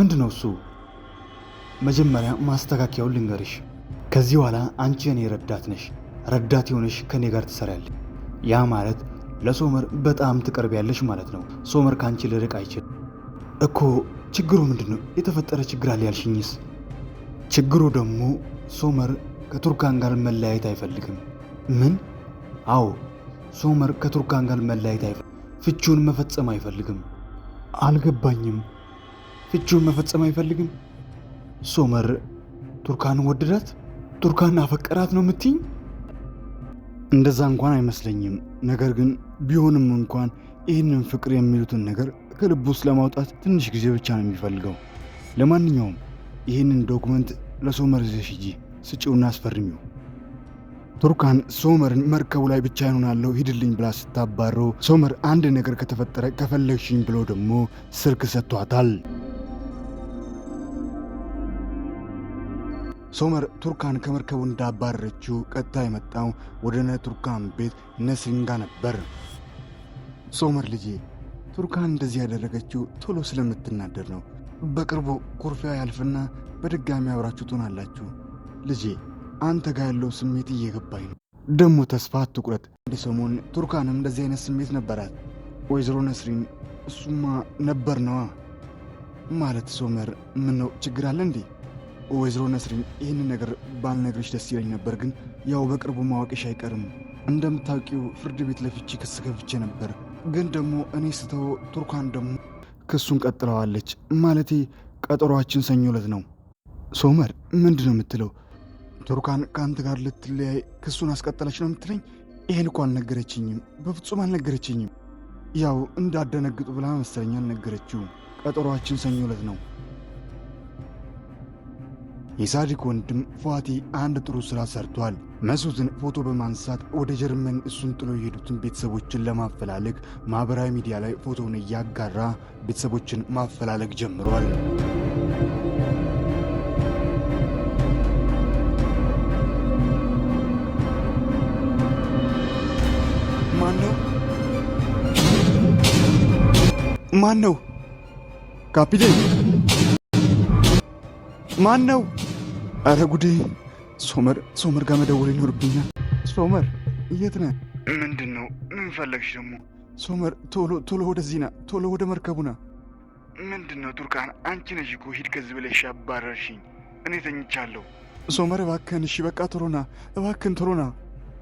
ምንድነው እሱ? መጀመሪያ ማስተካከያውን ልንገርሽ። ከዚህ በኋላ አንቺ እኔ ረዳት ነሽ። ረዳት የሆነሽ ከኔ ጋር ትሰሪያለሽ። ያ ማለት ለሶመር በጣም ትቀርቢያለሽ ማለት ነው። ሶመር ካንቺ ልርቅ አይችልም እኮ። ችግሩ ምንድነው? የተፈጠረ ችግር አለ ያልሽኝስ? ችግሩ ደግሞ ሶመር ከቱርካን ጋር መለያየት አይፈልግም። ምን? አዎ፣ ሶመር ከቱርካን ጋር መለያየት አይፈልግም። ፍቹን መፈጸም አይፈልግም። አልገባኝም። ፍቹን መፈጸም አይፈልግም? ሶመር ቱርካንን ወደዳት? ቱርካን አፈቀራት ነው የምትይኝ? እንደዛ እንኳን አይመስለኝም። ነገር ግን ቢሆንም እንኳን ይህንን ፍቅር የሚሉትን ነገር ከልብ ውስጥ ለማውጣት ትንሽ ጊዜ ብቻ ነው የሚፈልገው። ለማንኛውም ይህንን ዶክመንት ለሶመር ይዘሽ ሂጂ፣ ስጪውና አስፈርሚው። ቱርካን ሶመርን መርከቡ ላይ ብቻ ይሆናለሁ ሂድልኝ ብላ ስታባረው ሶመር አንድ ነገር ከተፈጠረ ከፈለግሽኝ ብሎ ደግሞ ስልክ ሰጥቷታል። ሶመር ቱርካን ከመርከቡ እንዳባረረችው ቀጥታ የመጣው ወደ ቱርካን ቤት ነስሪን ጋር ነበር። ሶመር ልጄ፣ ቱርካን እንደዚህ ያደረገችው ቶሎ ስለምትናደር ነው። በቅርቡ ኩርፊያ ያልፍና በድጋሚ አብራችሁ ትሆናላችሁ። ልጄ፣ አንተ ጋር ያለው ስሜት እየገባኝ ነው። ደግሞ ተስፋ አትቁረጥ። አንድ ሰሞን ቱርካንም እንደዚህ አይነት ስሜት ነበራት። ወይዘሮ ነስሪን እሱማ ነበር ነዋ። ማለት ሶመር፣ ምነው ችግር አለ እንዴ? ወይዘሮ ነስሪን ይህንን ነገር ባልነግርሽ ደስ ይለኝ ነበር፣ ግን ያው በቅርቡ ማወቅሽ አይቀርም። እንደምታውቂው ፍርድ ቤት ለፍቺ ክስ ገብቼ ነበር። ግን ደግሞ እኔ ስተው ቱርካን ደግሞ ክሱን ቀጥለዋለች። ማለቴ ቀጠሯችን ሰኞ ዕለት ነው። ሶመር፣ ምንድን ነው የምትለው? ቱርካን ከአንተ ጋር ልትለያይ ክሱን አስቀጠለች ነው የምትለኝ? ይሄን እኮ አልነገረችኝም፣ በፍጹም አልነገረችኝም። ያው እንዳደነግጡ ብላ መሰለኝ አልነገረችውም። ቀጠሯችን ሰኞ ዕለት ነው። የሳዲቅ ወንድም ፏቲ አንድ ጥሩ ሥራ ሰርቷል። መሱትን ፎቶ በማንሳት ወደ ጀርመን እሱን ጥሎ የሄዱትን ቤተሰቦችን ለማፈላለግ ማኅበራዊ ሚዲያ ላይ ፎቶውን እያጋራ ቤተሰቦችን ማፈላለግ ጀምሯል። ማን ነው? ካፒቴን ማን ነው? አረ ጉዴ! ሶመር ጋር መደወል ይኖርብኛል። ሶመር፣ የት ነህ? ምንድን ነው? ምን ፈለግሽ ደግሞ? ሶመር፣ ቶሎ ወደዚህ ና፣ ቶሎ ወደ መርከቡ ና። ምንድን ነው? ቱርካን፣ አንቺ ነሽ እኮ ሂድ ከዚህ ብለሽ ያባረርሽኝ። እኔ ተኝቻለሁ። ሶመር እባክህን፣ እሺ በቃ ቶሎ ና፣ እባክህን ቶሎ ና።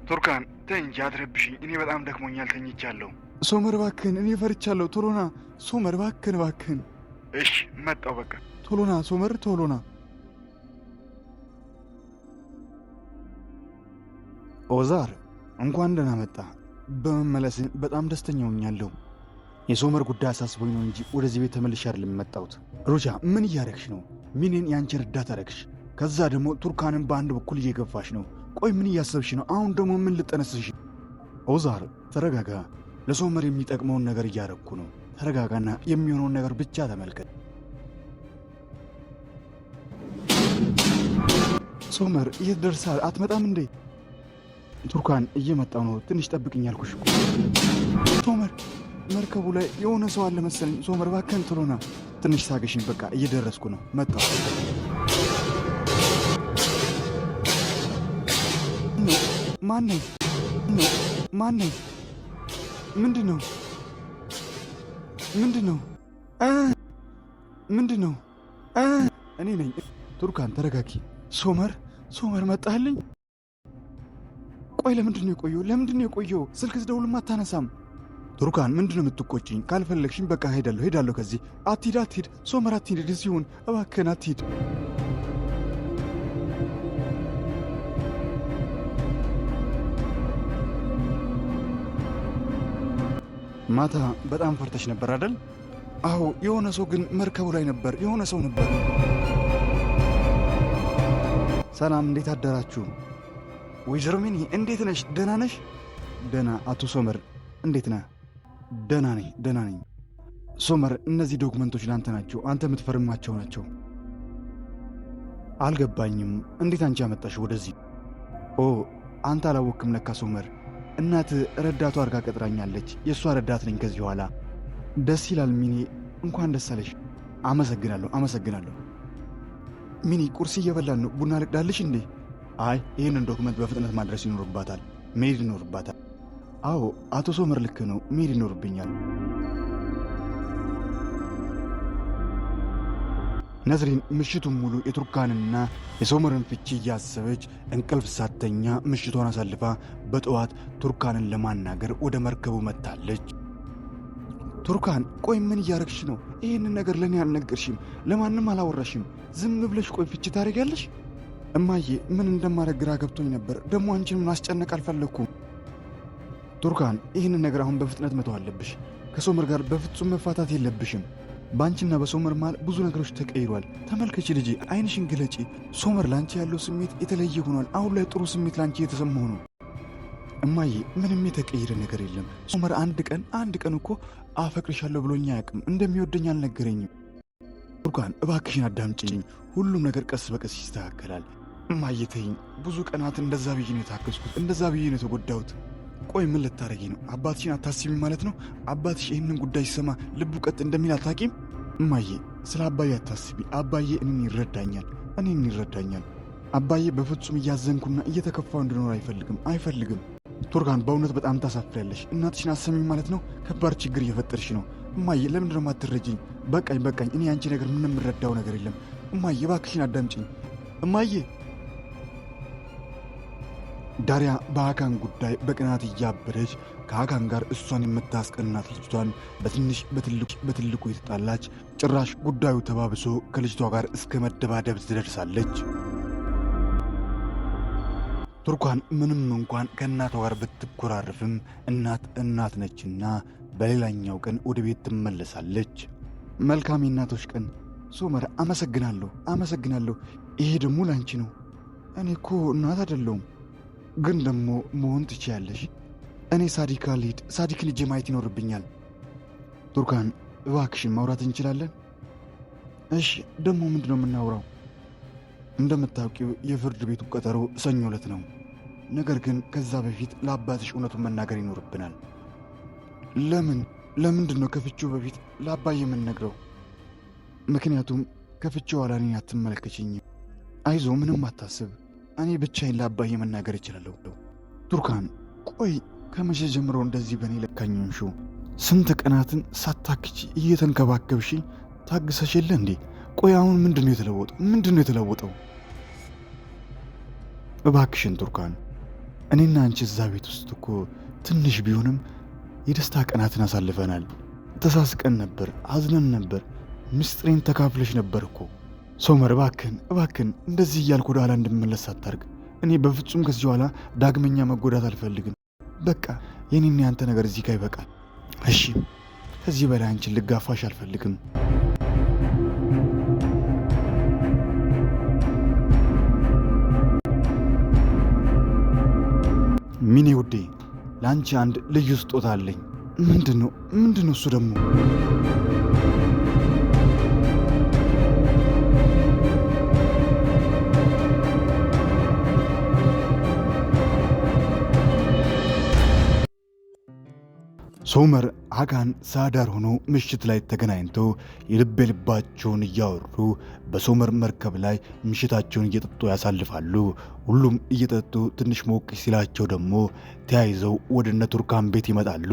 ቱርካን ተይ እንጂ አትረብሽኝ፣ እኔ በጣም ደክሞኛል፣ ተኝቻለሁ። ሶመር እባክህን፣ እኔ ፈርቻለሁ፣ ቶሎ ና። ሶመር እባክህን። እሺ መጣሁ፣ በቃ ቶሎ ና ሶመር፣ ቶሎ ና። ኦዛር፣ እንኳን ደህና መጣ። በመመለስ በጣም ደስተኛ ሆኛለሁ። የሶመር ጉዳይ አሳስቦኝ ነው እንጂ ወደዚህ ቤት ተመልሼ አይደለም የመጣሁት። ሩቻ፣ ምን እያደረግሽ ነው? ሚኔን የአንቺ ረዳት አደረግሽ። ከዛ ደግሞ ቱርካንን በአንድ በኩል እየገፋሽ ነው። ቆይ ምን እያሰብሽ ነው? አሁን ደግሞ ምን ልጠነስሽ? ኦዛር ተረጋጋ። ለሶመር የሚጠቅመውን ነገር እያደረግኩ ነው። ተረጋጋና የሚሆነውን ነገር ብቻ ተመልከት። ሶመር የት ደርሰሃል? አትመጣም እንዴ? ቱርካን እየመጣው ነው፣ ትንሽ ጠብቅኝ አልኩሽ እኮ። ሶመር መርከቡ ላይ የሆነ ሰው አለ መሰለኝ። ሶመር እባክህን ቶሎ ና። ትንሽ ታገሽኝ፣ በቃ እየደረስኩ ነው፣ መጣሁ። ማነው? ምንድን ነው? እኔ ነኝ። ቱርካን ተረጋጊ። ሶመር መጣህልኝ? ቆይ ለምንድን ነው የቆየው? ስልክ ስደውልም አታነሳም። ቱርካን ምንድን ነው የምትቆጭኝ? ካልፈለግሽኝ በቃ ሄዳለሁ ከዚህ። አትሂድ ሶመር፣ አትሂድ፣ እዚሁን እባክህን አትሂድ። ማታ በጣም ፈርተሽ ነበር አይደል? አዎ፣ የሆነ ሰው ግን መርከቡ ላይ ነበር። የሆነ ሰው ነበር። ሰላም፣ እንዴት አደራችሁ? ወይዘሮ ሚኒ እንዴት ነሽ? ደህና ነሽ? ደህና። አቶ ሶመር እንዴት ነህ? ደህና ነኝ። ሶመር፣ እነዚህ ዶክመንቶች ለአንተ ናቸው። አንተ የምትፈርማቸው ናቸው። አልገባኝም። እንዴት አንቺ አመጣሽ ወደዚህ? ኦ፣ አንተ አላወክም ለካ ሶመር። እናት ረዳቷ አድርጋ ቀጥራኛለች። የእሷ ረዳት ነኝ ከዚህ በኋላ። ደስ ይላል ሚኒ፣ እንኳን ደስ አለሽ። አመሰግናለሁ። ሚኒ ቁርስ እየበላን ነው። ቡና ልቅዳልሽ እንዴ? አይ ይህንን ዶክመንት በፍጥነት ማድረስ ይኖርባታል። መሄድ ይኖርባታል። አዎ አቶ ሶመር ልክ ነው። መሄድ ይኖርብኛል። ነዝሪን ምሽቱን ሙሉ የቱርካንና የሶመርን ፍቺ እያሰበች እንቅልፍ ሳተኛ ምሽቷን አሳልፋ በጠዋት ቱርካንን ለማናገር ወደ መርከቡ መጥታለች። ቱርካን ቆይ ምን እያረግሽ ነው? ይህንን ነገር ለእኔ አልነገርሽም፣ ለማንም አላወራሽም። ዝም ብለሽ ቆይ ፍቺ ታደርጊያለሽ? እማዬ ምን እንደማደርግ ግራ ገብቶኝ ነበር። ደግሞ አንቺን ማስጨነቅ አልፈለግኩም። ቱርካን ይህንን ነገር አሁን በፍጥነት መተው አለብሽ። ከሶመር ጋር በፍጹም መፋታት የለብሽም። በአንቺና በሶመር መሃል ብዙ ነገሮች ተቀይሯል። ተመልከቺ ልጄ፣ አይንሽን ግለጪ። ሶመር ላንቺ ያለው ስሜት የተለየ ሆኗል። አሁን ላይ ጥሩ ስሜት ላንቺ እየተሰማሁ ነው። እማዬ ምንም የተቀየረ ነገር የለም። ሶመር አንድ ቀን እኮ አፈቅርሻለሁ ብሎኝ አያውቅም። እንደሚወደኝ አልነገረኝም። ቱርካን እባክሽን አዳምጪኝ። ሁሉም ነገር ቀስ በቀስ ይስተካከላል። እማዬ ተይኝ። ብዙ ቀናት እንደዛ ብዬ ነው የታከስኩት፣ እንደዛ ብዬ ነው የተጎዳሁት። ቆይ ምን ልታረጊ ነው? አባትሽን አታስቢ ማለት ነው? አባትሽ ይህንን ጉዳይ ሲሰማ ልቡ ቀጥ እንደሚል አታቂም? እማዬ ስለ አባዬ አታስቢ። አባዬ እኔን ይረዳኛል። አባዬ በፍጹም እያዘንኩና እየተከፋው እንድኖር አይፈልግም። ቱርካን በእውነት በጣም ታሳፍሪያለሽ። እናትሽን አሰሚኝ ማለት ነው? ከባድ ችግር እየፈጠርሽ ነው። እማዬ ለምንድን ነው የማትረጂኝ? በቃኝ። እኔ አንቺ ነገር ምንም የምረዳው ነገር የለም። እማዬ እባክሽን አዳምጪኝ። እማዬ ዳሪያ በሀካን ጉዳይ በቅናት እያበደች ከሀካን ጋር እሷን የምታስቀናት ልጅቷን በትልቁ የተጣላች፣ ጭራሽ ጉዳዩ ተባብሶ ከልጅቷ ጋር እስከ መደባደብ ትደርሳለች። ቱርካን ምንም እንኳን ከእናቷ ጋር ብትኮራረፍም እናት ነችና በሌላኛው ቀን ወደ ቤት ትመለሳለች። መልካም የእናቶች ቀን። ሶመር አመሰግናለሁ። ይሄ ደግሞ ላንቺ ነው። እኔ እኮ እናት አይደለሁም፣ ግን ደግሞ መሆን ትችያለሽ። እኔ ሳዲክን ሄጄ ማየት ይኖርብኛል። ቱርካን እባክሽን ማውራት እንችላለን? እሺ፣ ደግሞ ምንድን ነው የምናውራው? እንደምታውቂው የፍርድ ቤቱ ቀጠሮ ሰኞ ዕለት ነው። ነገር ግን ከዛ በፊት ለአባትሽ እውነቱን መናገር ይኖርብናል። ለምንድን ነው ከፍቺው በፊት ለአባዬ የምንነግረው? ምክንያቱም ከፍቺው ኋላ እኔን አትመለከችኝም። አይዞ፣ ምንም አታስብ። እኔ ብቻዬን ለአባዬ መናገር እችላለሁ። ቱርካን ቆይ ከመቼ ጀምሮ እንደዚህ በእኔ ለካኝንሹ? ስንት ቀናትን ሳታክቺ እየተንከባከብሽኝ ታግሰሽ የለ እንዴ? ቆይ አሁን ምንድን ነው የተለወጠው? እባክሽን ቱርካን፣ እኔና አንቺ እዛ ቤት ውስጥ እኮ ትንሽ ቢሆንም የደስታ ቀናትን አሳልፈናል። ተሳስቀን ነበር፣ አዝነን ነበር፣ ምስጢሬን ተካፍለሽ ነበር እኮ። ሶመር እባክን እንደዚህ እያልኩ ወደ ኋላ እንድመለስ አታርግ። እኔ በፍጹም ከዚህ ኋላ ዳግመኛ መጎዳት አልፈልግም። በቃ የኔና ያንተ ነገር እዚህ ጋር ይበቃል። እሺ፣ ከዚህ በላይ አንቺን ልጋፋሽ አልፈልግም። ሚኔ ውዴ፣ ለአንቺ አንድ ልዩ ስጦታ አለኝ። ምንድን ነው እሱ ደግሞ? ሶመር ሀካን ሳዳር ሆኖ ምሽት ላይ ተገናኝተው የልባቸውን እያወሩ በሶመር መርከብ ላይ ምሽታቸውን እየጠጡ ያሳልፋሉ። ሁሉም እየጠጡ ትንሽ ሞቅ ሲላቸው ደግሞ ተያይዘው ወደ እነ ቱርካን ቤት ይመጣሉ።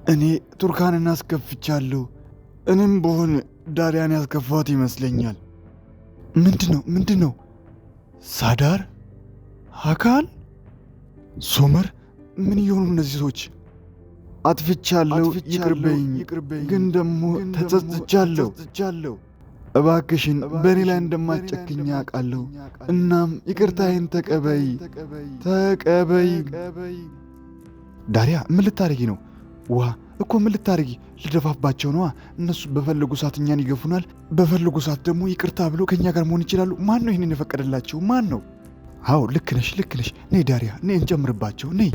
እኔ ቱርካንን አስከፍቻለሁ። እኔም በሆን ዳሪያን ያስከፋት ይመስለኛል። ምንድን ነው? ሳዳር፣ ሀካን፣ ሶመር ምን እየሆኑ እነዚህ ሰዎች? አጥፍቻለሁ፣ ይቅርበኝ። ግን ደግሞ ተጸጽቻለሁ። እባክሽን በእኔ ላይ እንደማትጨክኝ አውቃለሁ። እናም ይቅርታዬን ተቀበይ። ዳሪያ ምን ልታረጊ ነው? ውሃ እኮ ምን ልታረጊ? ልደፋባቸው ነዋ። እነሱ በፈለጉ ሰዓት እኛን ይገፉናል፣ በፈለጉ ሰዓት ደግሞ ይቅርታ ብሎ ከእኛ ጋር መሆን ይችላሉ። ማን ነው ይህንን የፈቀደላቸው? ማን ነው? አዎ ልክ ነሽ። ነይ ዳሪያ፣ ነይ እንጨምርባቸው። ነይ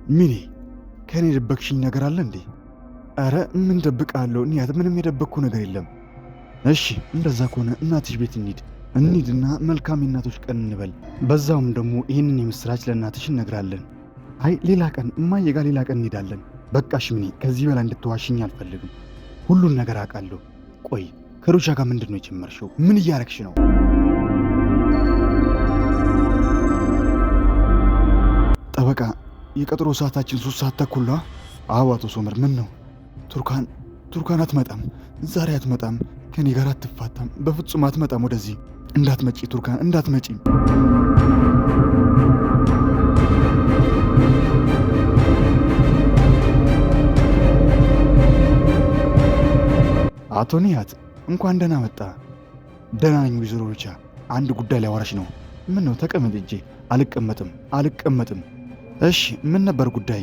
ሚኔ ከኔ የደበቅሽኝ ነገር አለ እንዴ? አረ ምን ደብቃለሁ ኒያት፣ ምንም የደበቅኩ ነገር የለም። እሺ እንደዛ ከሆነ እናትሽ ቤት እንሂድና መልካም የእናቶች ቀን እንበል። በዛውም ደግሞ ይህንን የምስራች ለእናትሽ እነግራለን። አይ ሌላ ቀን እማዬ ጋር ሌላ ቀን እንሄዳለን። በቃሽ ሚኔ፣ ከዚህ በላይ እንድትዋሽኝ አልፈልግም። ሁሉን ነገር አውቃለሁ። ቆይ ከሩቻ ጋር ምንድን ነው የጀመርሽው? ምን እያረግሽ ነው? ጠበቃ የቀጠሮ ሰዓታችን 3 ሰዓት ተኩል ነው። አዎ አቶ ሶመር ምን ነው? ቱርካን አትመጣም፣ ዛሬ አትመጣም፣ ከኔ ጋር አትፋታም፣ በፍጹም አትመጣም። ወደዚህ እንዳትመጪ ቱርካን፣ እንዳትመጪ። አቶ ኒያት እንኳን ደህና መጣ። ደህና ነኝ ወይዘሮ ሩቻ፣ አንድ ጉዳይ ላይ አወራሽ ነው። ምን ነው? ተቀመጥ እንጂ። አልቀመጥም። እሺ ምን ነበር ጉዳይ?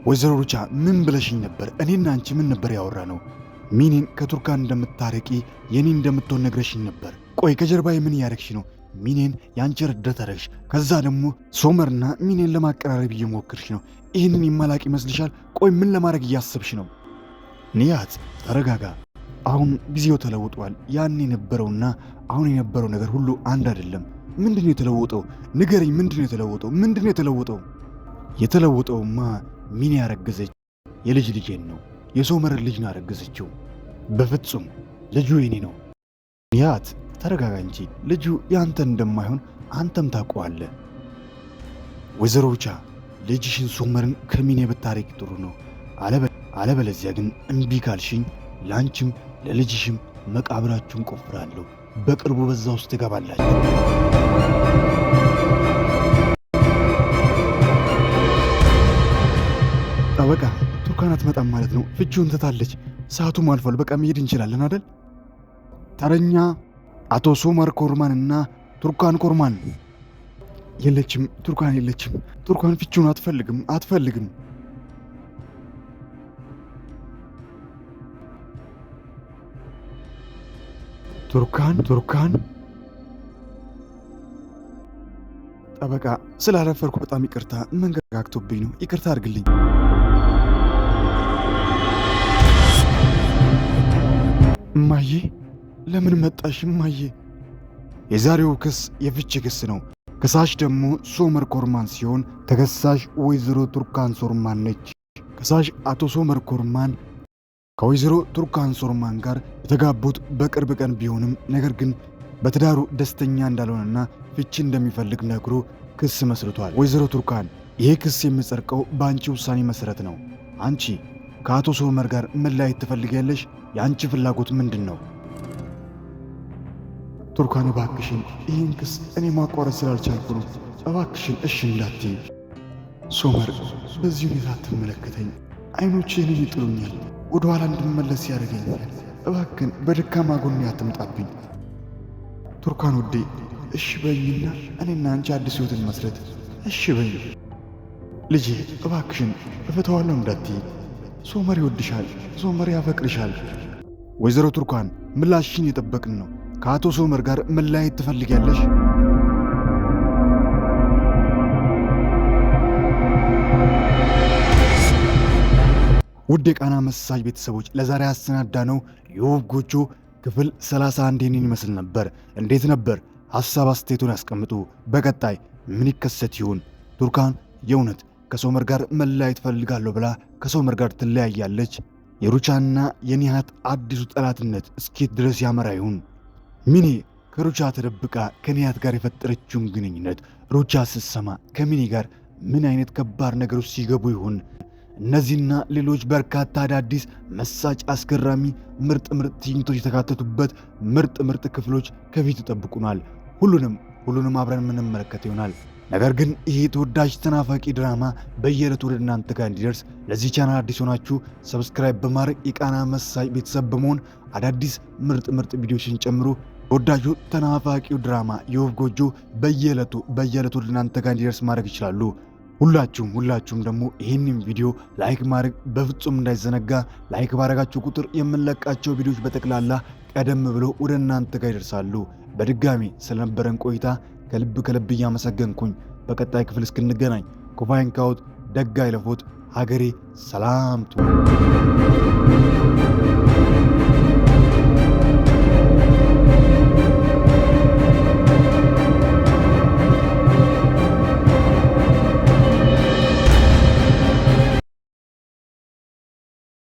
ወይዘሮ ሩቻ ምን ብለሽኝ ነበር? እኔና አንቺ ምን ነበር ያወራ ነው? ሚኔን ከቱርካን እንደምታረቂ የኔ እንደምትሆን ነግረሽኝ ነበር። ቆይ ከጀርባዬ ምን እያረግሽ ነው? ሚኔን የአንቺ ረዳት አረግሽ። ከዛ ደግሞ ሶመርና ሚኔን ለማቀራረብ እየሞክርሽ ነው። ይህንን የማላቅ ይመስልሻል? ቆይ ምን ለማድረግ እያሰብሽ ነው? ኒያት ተረጋጋ። አሁን ጊዜው ተለውጧል። ያን የነበረውና አሁን የነበረው ነገር ሁሉ አንድ አይደለም። ምንድነው የተለወጠው? ንገረኝ። ምንድነው የተለወጠው? የተለወጠውማ ሚኔ ያረገዘች የልጅ ልጄን ነው። የሶመርን ልጅ ነው ያረገዘችው። በፍጹም ልጁ የኔ ነው። ኒያት ተረጋጋ እንጂ። ልጁ ያንተ እንደማይሆን አንተም ታውቀዋለህ። ወይዘሮ ሩቻ ልጅሽን ሶመርን ከሚኔ ብታረቂ ጥሩ ነው። አለበለዚያ ግን እምቢ ካልሽኝ ለአንቺም ለልጅሽም መቃብራችሁን ቆፍራለሁ። በቅርቡ በዛ ውስጥ ትገባላችሁ። ጠበቃ ቱርካን አትመጣም ማለት ነው? ፍቺውን ትታለች። ሰዓቱም አልፏል። በቃ መሄድ እንችላለን አይደል? ተረኛ አቶ ሶመር ኮርማን እና ቱርካን ኮርማን። የለችም፣ ቱርካን የለችም። ቱርካን ፍቺውን አትፈልግም። ቱርካን ጠበቃ ስላረፈርኩ በጣም ይቅርታ። መንገድ ጋግቶብኝ ነው። ይቅርታ አድርግልኝ። እማዬ ለምን መጣሽ? እማዬ የዛሬው ክስ የፍቺ ክስ ነው። ከሳሽ ደግሞ ሶመር ኮርማን ሲሆን ተከሳሽ ወይዘሮ ቱርካን ሶርማን ነች። ከሳሽ አቶ ሶመር ኮርማን ከወይዘሮ ቱርካን ሶርማን ጋር የተጋቡት በቅርብ ቀን ቢሆንም ነገር ግን በትዳሩ ደስተኛ እንዳልሆነና ፍቺ እንደሚፈልግ ነግሮ ክስ መስርቷል። ወይዘሮ ቱርካን ይህ ክስ የሚጸድቀው በአንቺ ውሳኔ መሰረት ነው። አንቺ ከአቶ ሶመር ጋር መለያየት ትፈልጊያለሽ? የአንቺ ፍላጎት ምንድን ነው? ቱርካን እባክሽን፣ ይህን ክስ እኔ ማቋረጥ ስላልቻልኩ ነው። እባክሽን እሺ እንዳትዪ። ሶመር በዚህ ሁኔታ አትመለከተኝ። አይኖቼን ይጥሉኛል፣ ወደ ኋላ እንድመለስ ያደርገኛል። እባክን በደካማ ጎኔ አትምጣብኝ። ቱርካን ውዴ እሺ በይኝና እኔና አንቺ አዲስ ሕይወትን መስረት። እሺ በይ ልጄ፣ እባክሽን እፈተዋለሁ እንዳትዪ። ሶመር ይወድሻል፣ ሶመር ያፈቅርሻል። ወይዘሮ ቱርካን ምላሽሽን እየጠበቅን ነው። ከአቶ ሶመር ጋር መለያየት ትፈልጊያለሽ? ውድ የቃና መሳጅ ቤተሰቦች ለዛሬ ያሰናዳነው የወፍ ጎጆ ክፍል 31 ይህንን ይመስል ነበር። እንዴት ነበር? ሐሳብ አስተያየቱን ያስቀምጡ። በቀጣይ ምን ይከሰት ይሆን? ቱርካን የእውነት ከሶመር ጋር መለያየት ፈልጋለሁ ብላ ከሶመር ጋር ትለያያለች? የሩቻና የኒሃት አዲሱ ጠላትነት እስኬት ድረስ ያመራ ይሁን? ሚኔ ከሩቻ ተደብቃ ከኒሃት ጋር የፈጠረችውን ግንኙነት ሩቻ ስትሰማ ከሚኔ ጋር ምን አይነት ከባድ ነገሮች ሲገቡ ይሆን? እነዚህና ሌሎች በርካታ አዳዲስ መሳጭ፣ አስገራሚ፣ ምርጥ ትዕይንቶች የተካተቱበት ምርጥ ክፍሎች ከፊት ይጠብቁናል። ሁሉንም አብረን የምንመለከት ይሆናል። ነገር ግን ይሄ ተወዳጅ ተናፋቂ ድራማ በየዕለቱ ወደ እናንተ ጋር እንዲደርስ ለዚህ ቻናል አዲስ ሆናችሁ ሰብስክራይብ በማድረግ የቃና መሳጭ ቤተሰብ በመሆን አዳዲስ ምርጥ ቪዲዮችን ጨምሮ ተወዳጁ ተናፋቂው ድራማ የወፍ ጎጆ በየዕለቱ ወደ እናንተ ጋር እንዲደርስ ማድረግ ይችላሉ። ሁላችሁም ደግሞ ይህንን ቪዲዮ ላይክ ማድረግ በፍጹም እንዳይዘነጋ። ላይክ ባረጋችሁ ቁጥር የምንለቃቸው ቪዲዮዎች በጠቅላላ ቀደም ብለው ወደ እናንተ ጋር ይደርሳሉ። በድጋሚ ስለነበረን ቆይታ ከልብ እያመሰገንኩኝ በቀጣይ ክፍል እስክንገናኝ ኩፋይን ካውት ደግ አይለፎት። ሀገሬ ሰላም ትሁን።